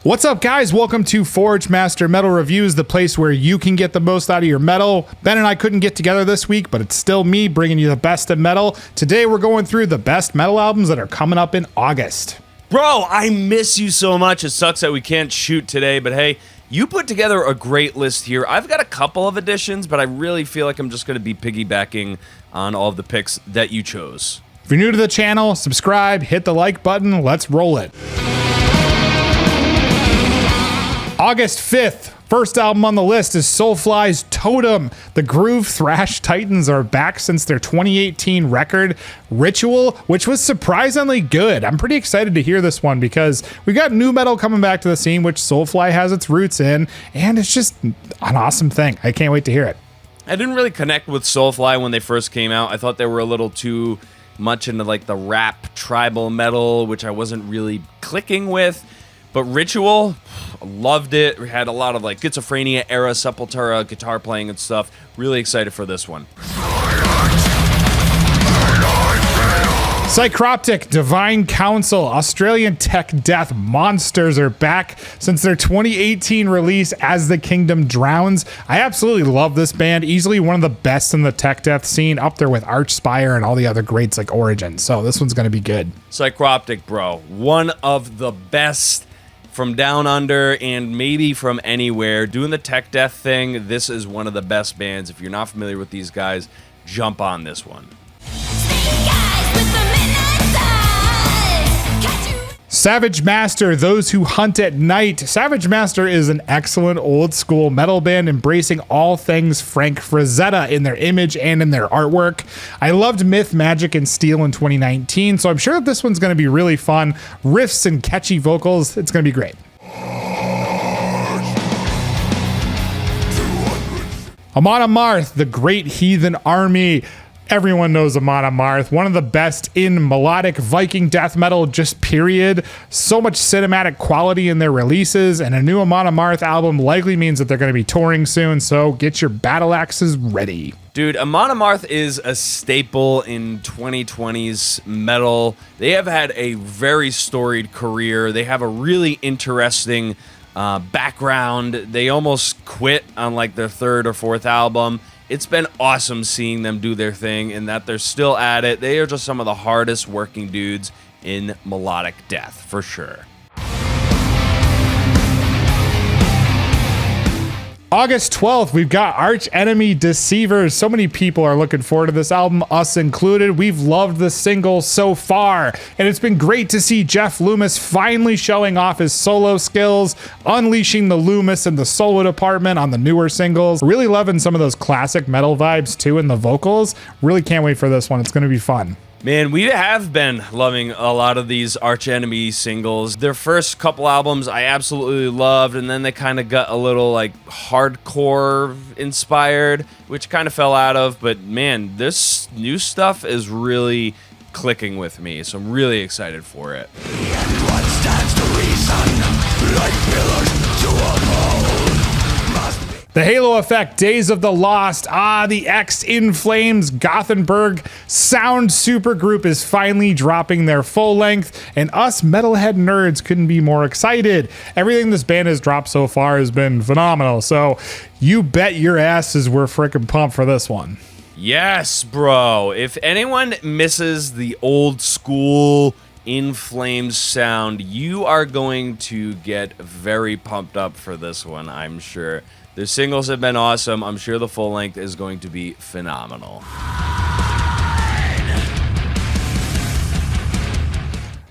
What's up, guys? Welcome to Forge Master Metal Reviews, the place where you can get the most out of your metal. Ben and I couldn't get together this week, but it's still me bringing you the best of metal. Today, we're going through the best metal albums that are coming up in August. Bro, I miss you so much. It sucks that we can't shoot today, but hey, you put together a great list here. I've got a couple of additions, but I really feel like I'm just going to be piggybacking on all of the picks that you chose. If you're new to the channel, subscribe, hit the like button, let's roll it. August 5th, first album on the list is Soulfly's Totem. The groove thrash titans are back since their 2018 record, Ritual, which was surprisingly good. I'm pretty excited to hear this one because we got new metal coming back to the scene, which Soulfly has its roots in, and it's just an awesome thing. I can't wait to hear it. I didn't really connect with Soulfly when they first came out. I thought they were a little too much into like the rap tribal metal, which I wasn't really clicking with. But Ritual, loved it. We had a lot of like Schizophrenia era Sepultura guitar playing and stuff. Really excited for this one. Psycroptic, Divine Council, Australian tech death monsters are back since their 2018 release As the Kingdom Drowns. I absolutely love this band. Easily one of the best in the tech death scene, up there with Archspire and all the other greats like Origin. So this one's going to be good. Psycroptic, bro. One of the best from down under and maybe from anywhere. Doing the tech death thing, this is one of the best bands. If you're not familiar with these guys, jump on this one. Savage Master, Those Who Hunt at Night. Savage Master is an excellent old school metal band embracing all things Frank Frazetta in their image and in their artwork. I loved Myth, Magic, and Steel in 2019, so I'm sure that this one's going to be really fun. Riffs and catchy vocals, it's going to be great. Amon Amarth, The Great Heathen Army. Everyone knows Amon Amarth, one of the best in melodic Viking death metal, just period. So much cinematic quality in their releases, and a new Amon Amarth album likely means that they're going to be touring soon, so get your battle axes ready. Dude, Amon Amarth is a staple in 2020's metal. They have had a very storied career. They have a really interesting background. They almost quit on like their third or fourth album. It's been awesome seeing them do their thing and that they're still at it. They are just some of the hardest working dudes in melodic death, for sure. August 12th, we've got Arch Enemy Deceivers. So many people are looking forward to this album, us included. We've loved the single so far, and it's been great to see Jeff Loomis finally showing off his solo skills, unleashing the Loomis in the solo department on the newer singles. Really loving some of those classic metal vibes too in the vocals. Really can't wait for this one. It's going to be fun. Man, we have been loving a lot of these Arch Enemy singles. Their first couple albums I absolutely loved, and then they kind of got a little like hardcore inspired, which kind of fell out of. But man, this new stuff is really clicking with me, so I'm really excited for it. The Halo Effect, Days of the Lost, the X In Flames, Gothenburg sound supergroup is finally dropping their full length, and us metalhead nerds couldn't be more excited. Everything this band has dropped so far has been phenomenal, so you bet your asses we're freaking pumped for this one. Yes, bro. If anyone misses the old school In Flames sound, you are going to get very pumped up for this one, I'm sure. Their singles have been awesome. I'm sure the full length is going to be phenomenal.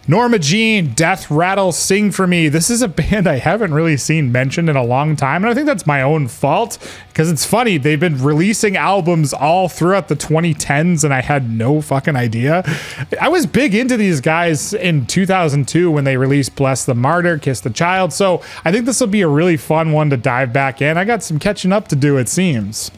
Norma Jean, Death Rattle, Sing For Me. This is a band I haven't really seen mentioned in a long time, and I think that's my own fault, because it's funny, they've been releasing albums all throughout the 2010s, and I had no fucking idea. I was big into these guys in 2002 when they released Bless the Martyr, Kiss the Child, so I think this will be a really fun one to dive back in. I got some catching up to do, it seems.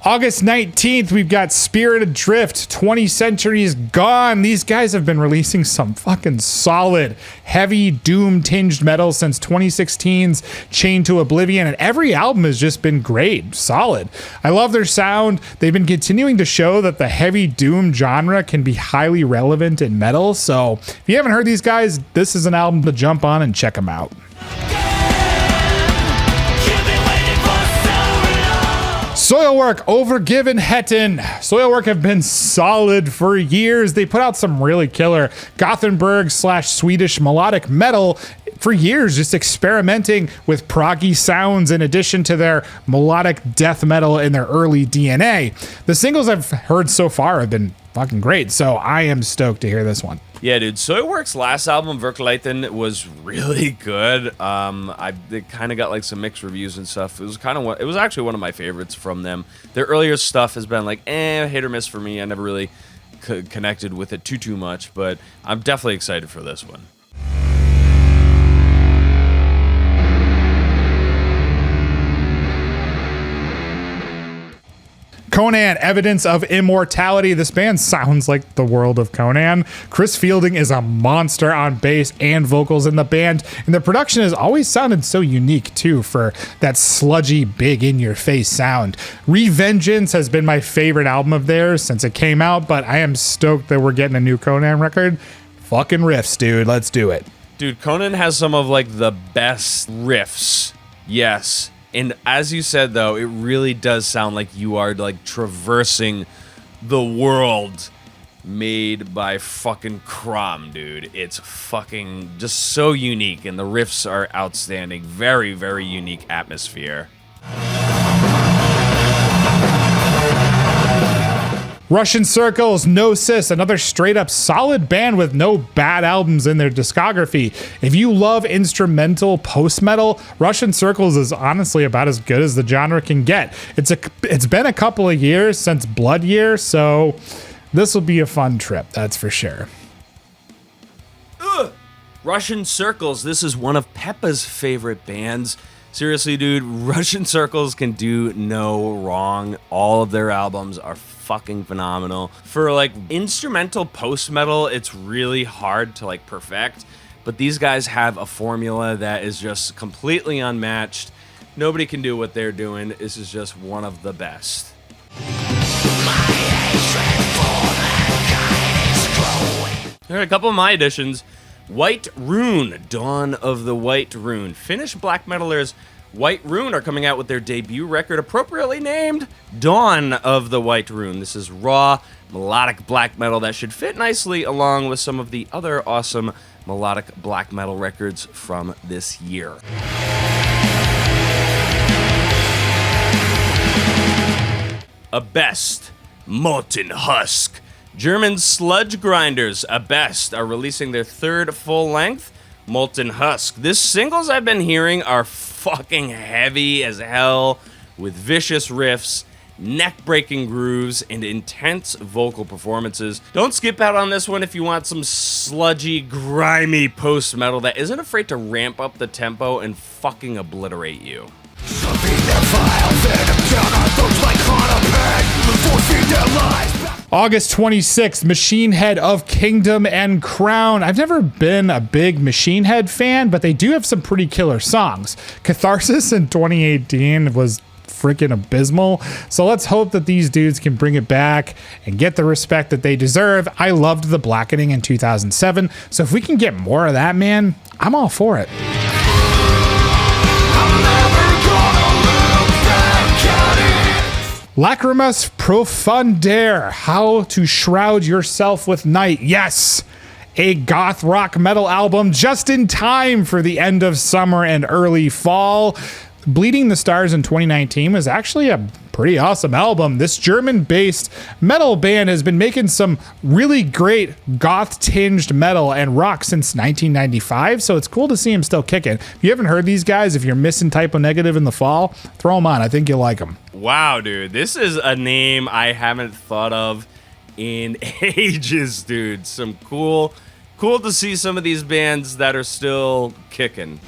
August 19th, we've got Spirit Adrift, 20 Centuries Gone. These guys have been releasing some fucking solid, heavy, doom-tinged metal since 2016's Chained to Oblivion, and every album has just been great, solid. I love their sound. They've been continuing to show that the heavy doom genre can be highly relevant in metal, so if you haven't heard these guys, this is an album to jump on and check them out. Soilwork, Overgiven, Heathen. Soilwork have been solid for years. They put out some really killer Gothenburg/Swedish melodic metal for years, just experimenting with proggy sounds in addition to their melodic death metal in their early DNA. The singles I've heard so far have been fucking great, so I am stoked to hear this one. Yeah, dude. Soilwork's last album, Verkleiten, was really good. It kind of got like some mixed reviews and stuff. It was actually one of my favorites from them. Their earlier stuff has been like hit or miss for me. I never really connected with it too much, but I'm definitely excited for this one. Conan, Evidence of Immortality. This band sounds like the world of Conan. Chris Fielding is a monster on bass and vocals in the band, and the production has always sounded so unique too for that sludgy, big in-your-face sound. Revengeance has been my favorite album of theirs since it came out, but I am stoked that we're getting a new Conan record. Fucking riffs, dude. Let's do it. Dude, Conan has some of like the best riffs. Yes. And as you said, though, it really does sound like you are like traversing the world made by fucking Crom, dude. It's fucking just so unique, and the riffs are outstanding. Very, very unique atmosphere. Russian Circles, Gnosis, another straight up solid band with no bad albums in their discography. If you love instrumental post-metal, Russian Circles is honestly about as good as the genre can get. It's been a couple of years since Blood Year, so this will be a fun trip, that's for sure. Russian Circles, this is one of Peppa's favorite bands. Seriously, dude, Russian Circles can do no wrong. All of their albums are fucking phenomenal. For like instrumental post-metal, it's really hard to like perfect, but these guys have a formula that is just completely unmatched. Nobody can do what they're doing. This is just one of the best. There are a couple of my additions. White Rune, Dawn of the White Rune. Finnish black metalers White Rune are coming out with their debut record, appropriately named Dawn of the White Rune. This is raw, melodic black metal that should fit nicely along with some of the other awesome melodic black metal records from this year. Abest, Molten Husk. German sludge grinders, Abest, are releasing their third full-length, Molten Husk. This singles I've been hearing are fucking heavy as hell, with vicious riffs, neck-breaking grooves, and intense vocal performances. Don't skip out on this one if you want some sludgy, grimy post-metal that isn't afraid to ramp up the tempo and fucking obliterate you. August 26th, Machine Head of Kingdom and Crown. I've never been a big Machine Head fan, but they do have some pretty killer songs. Catharsis in 2018 was freaking abysmal, so let's hope that these dudes can bring it back and get the respect that they deserve. I loved The Blackening in 2007, so if we can get more of that, man, I'm all for it. Lacrimas Profundere, How to Shroud Yourself with Night. Yes, a goth rock metal album just in time for the end of summer and early fall. Bleeding the Stars in 2019 was actually a pretty awesome album. This German-based metal band has been making some really great goth-tinged metal and rock since 1995, so it's cool to see them still kicking. If you haven't heard these guys, if you're missing Typo Negative in the fall, throw them on. I think you'll like them. Wow, dude. This is a name I haven't thought of in ages, dude. Some cool to see some of these bands that are still kicking.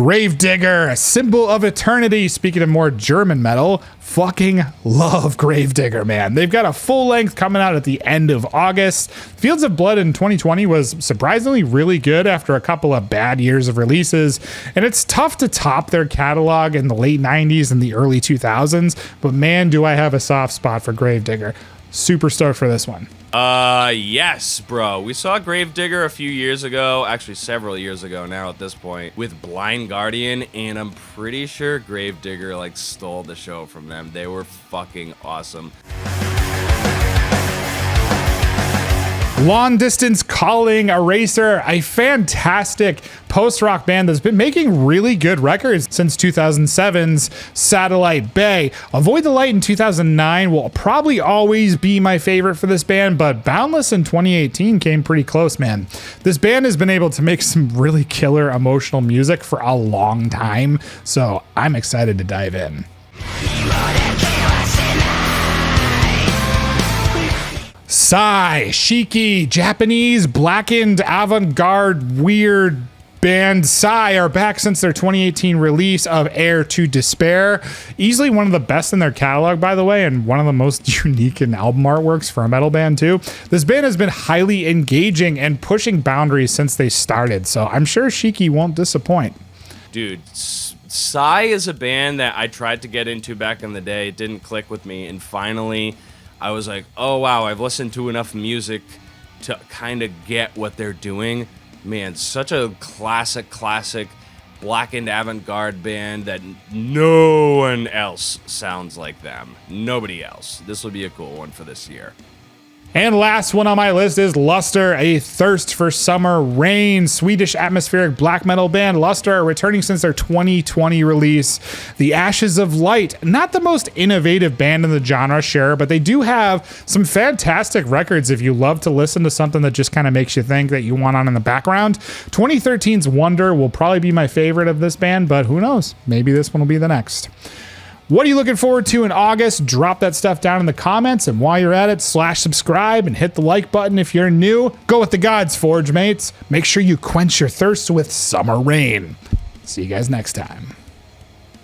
Gravedigger, a symbol of eternity. Speaking of more German metal, fucking love Gravedigger, man. They've got a full length coming out at the end of August. Fields of Blood in 2020 was surprisingly really good after a couple of bad years of releases, and it's tough to top their catalog in the late 90s and the early 2000s, but man, do I have a soft spot for Gravedigger. Super stoked for this one. Yes, bro. We saw Gravedigger a few years ago, actually several years ago now at this point, with Blind Guardian, and I'm pretty sure Gravedigger like stole the show from them. They were fucking awesome. Long Distance Calling, Eraser, a fantastic post-rock band that's been making really good records since 2007's Satellite Bay. Avoid the Light in 2009 will probably always be my favorite for this band, but Boundless in 2018 came pretty close, man. This band has been able to make some really killer emotional music for a long time, so I'm excited to dive in. Psy, Shiki, Japanese blackened avant-garde weird band Psy are back since their 2018 release of Heir to Despair. Easily one of the best in their catalog, by the way, and one of the most unique in album artworks for a metal band too. This band has been highly engaging and pushing boundaries since they started, so I'm sure Shiki won't disappoint. Dude, Psy is a band that I tried to get into back in the day. It didn't click with me, and finally I was like, oh wow, I've listened to enough music to kind of get what they're doing. Man, such a classic blackened avant-garde band that no one else sounds like them. Nobody else. This will be a cool one for this year. And last one on my list is Luster, a thirst for summer rain. Swedish atmospheric black metal band Luster are returning since their 2020 release, The Ashes of Light. Not the most innovative band in the genre, sure, but they do have some fantastic records if you love to listen to something that just kind of makes you think that you want on in the background. 2013's Wonder will probably be my favorite of this band, but who knows? Maybe this one will be the next. What are you looking forward to in August? Drop that stuff down in the comments, and while you're at it, /subscribe and hit the like button if you're new. Go with the gods, Forge mates. Make sure you quench your thirst with summer rain. See you guys next time.